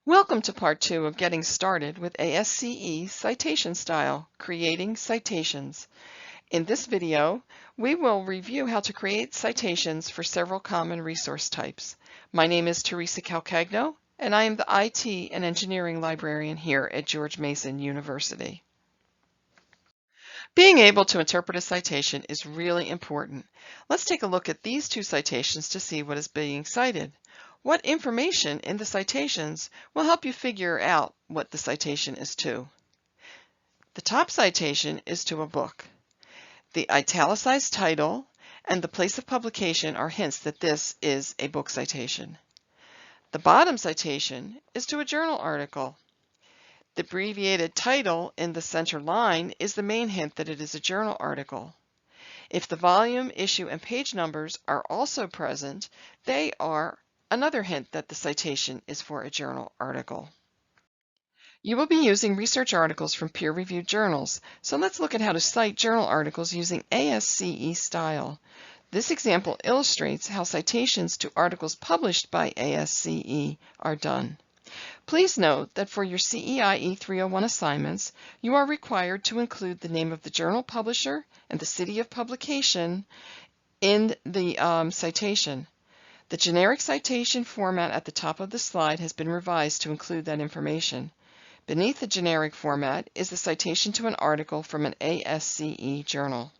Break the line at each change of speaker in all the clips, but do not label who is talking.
Welcome to Part 2 of Getting Started with ASCE Citation Style, Creating Citations. In this video, we will review how to create citations for several common resource types. My name is Teresa Calcagno, and I am the IT and Engineering Librarian here at George Mason University. Being able to interpret a citation is really important. Let's take a look at these two citations to see what is being cited. What information in the citations will help you figure out what the citation is to? The top citation is to a book. The italicized title and the place of publication are hints that this is a book citation. The bottom citation is to a journal article. The abbreviated title in the center line is the main hint that it is a journal article. If the volume, issue, and page numbers are also present, they are another hint that the citation is for a journal article. You will be using research articles from peer-reviewed journals, so let's look at how to cite journal articles using ASCE Style. This example illustrates how citations to articles published by ASCE are done. Please note that for your CEIE 301 assignments, you are required to include the name of the journal publisher and the city of publication in the citation. The generic citation format at the top of the slide has been revised to include that information. Beneath the generic format is the citation to an article from an ASCE journal.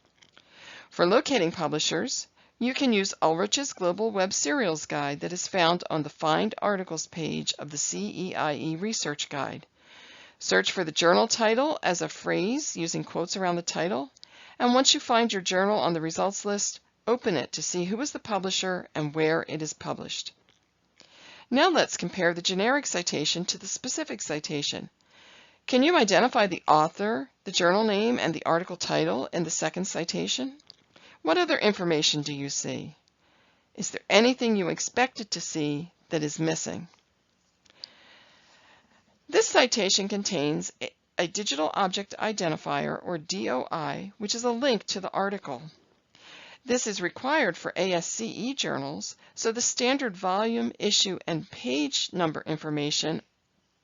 For locating publishers, you can use Ulrich's Global Web Serials Guide that is found on the Find Articles page of the CEIE Research Guide. Search for the journal title as a phrase using quotes around the title, and once you find your journal on the results list, open it to see who is the publisher and where it is published. Now let's compare the generic citation to the specific citation. Can you identify the author, the journal name, and the article title in the second citation? What other information do you see? Is there anything you expected to see that is missing? This citation contains a digital object identifier, or DOI, which is a link to the article. This is required for ASCE journals, so the standard volume, issue, and page number information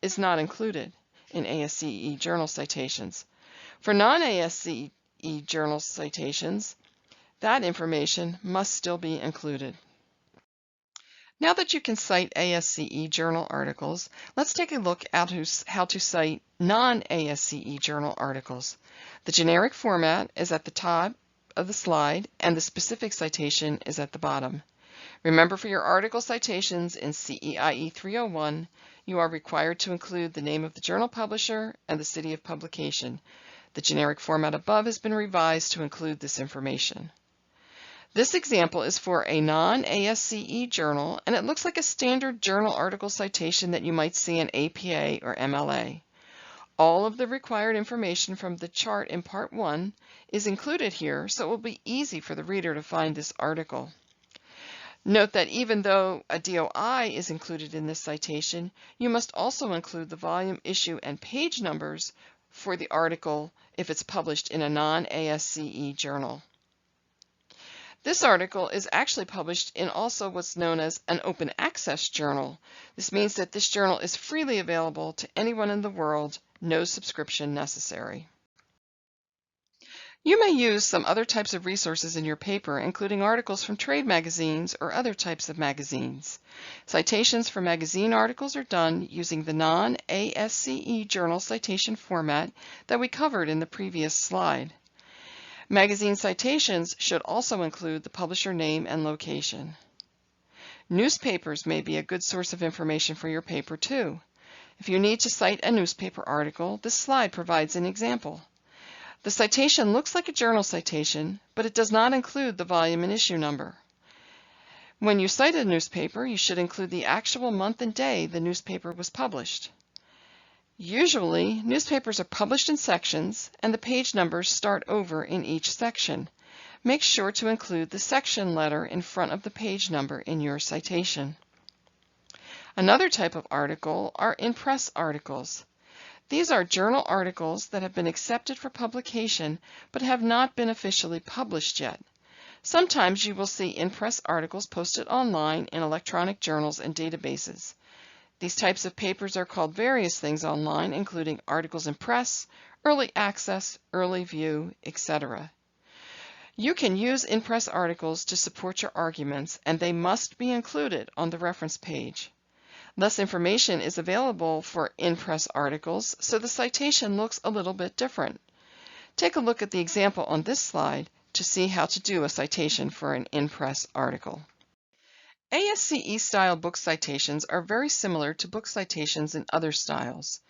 is not included in ASCE journal citations. For non-ASCE journal citations, that information must still be included. Now that you can cite ASCE journal articles, let's take a look at how to cite non-ASCE journal articles. The generic format is at the top of the slide, and the specific citation is at the bottom. Remember, for your article citations in CEIE 301, you are required to include the name of the journal publisher and the city of publication. The generic format above has been revised to include this information. This example is for a non-ASCE journal, and it looks like a standard journal article citation that you might see in APA or MLA. All of the required information from the chart in Part 1 is included here, so it will be easy for the reader to find this article. Note that even though a DOI is included in this citation, you must also include the volume, issue, and page numbers for the article if it's published in a non-ASCE journal. This article is actually published in also what's known as an open access journal. This means that this journal is freely available to anyone in the world, no subscription necessary. You may use some other types of resources in your paper, including articles from trade magazines or other types of magazines. Citations for magazine articles are done using the non-ASCE journal citation format that we covered in the previous slide. Magazine citations should also include the publisher name and location. Newspapers may be a good source of information for your paper too. If you need to cite a newspaper article, this slide provides an example. The citation looks like a journal citation, but it does not include the volume and issue number. When you cite a newspaper, you should include the actual month and day the newspaper was published. Usually, newspapers are published in sections, and the page numbers start over in each section. Make sure to include the section letter in front of the page number in your citation. Another type of article are in-press articles. These are journal articles that have been accepted for publication but have not been officially published yet. Sometimes you will see in-press articles posted online in electronic journals and databases. These types of papers are called various things online, including articles in press, early access, early view, etc. You can use in-press articles to support your arguments, and they must be included on the reference page. Less information is available for in-press articles, so the citation looks a little bit different. Take a look at the example on this slide to see how to do a citation for an in-press article. ASCE style book citations are very similar to book citations in other styles.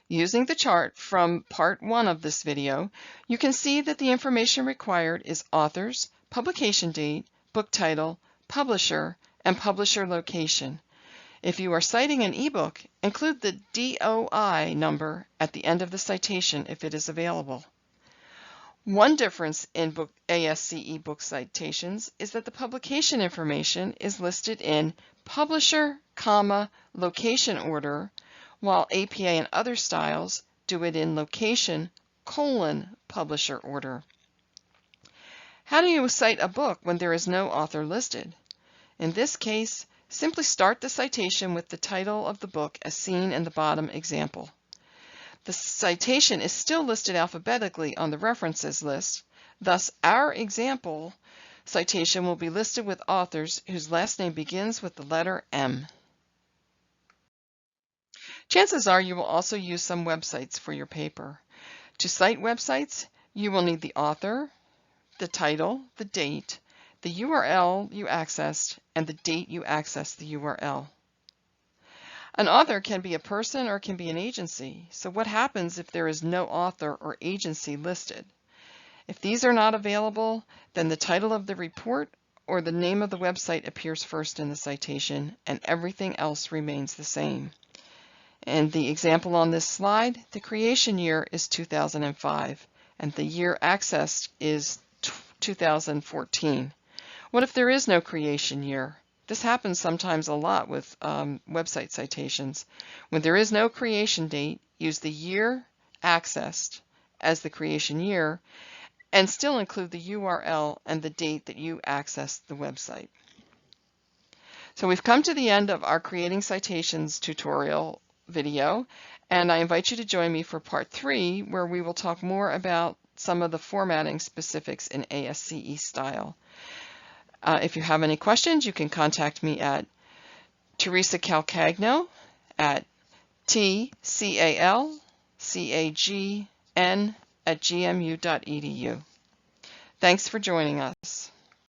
Using the chart from Part 1 of this video, you can see that the information required is authors, publication date, book title, publisher, and publisher location. If you are citing an ebook, include the DOI number at the end of the citation if it is available. One difference in ASCE book citations is that the publication information is listed in publisher, location order, while APA and other styles do it in location, publisher order. How do you cite a book when there is no author listed? In this case, simply start the citation with the title of the book as seen in the bottom example. The citation is still listed alphabetically on the references list, thus our example citation will be listed with authors whose last name begins with the letter M. Chances are you will also use some websites for your paper. To cite websites, you will need the author, the title, the date, the URL you accessed, and the date you accessed the URL. An author can be a person or can be an agency. So what happens if there is no author or agency listed? If these are not available, then the title of the report or the name of the website appears first in the citation, and everything else remains the same. In the example on this slide, the creation year is 2005, and the year accessed is 2014. What if there is no creation year? This happens sometimes a lot with website citations. When there is no creation date, use the year accessed as the creation year and still include the URL and the date that you accessed the website. So we've come to the end of our Creating Citations tutorial video, and I invite you to join me for Part 3, where we will talk more about some of the formatting specifics in ASCE style. If you have any questions, you can contact me at Teresa Calcagno at tcalcagn@gmu.edu. Thanks for joining us.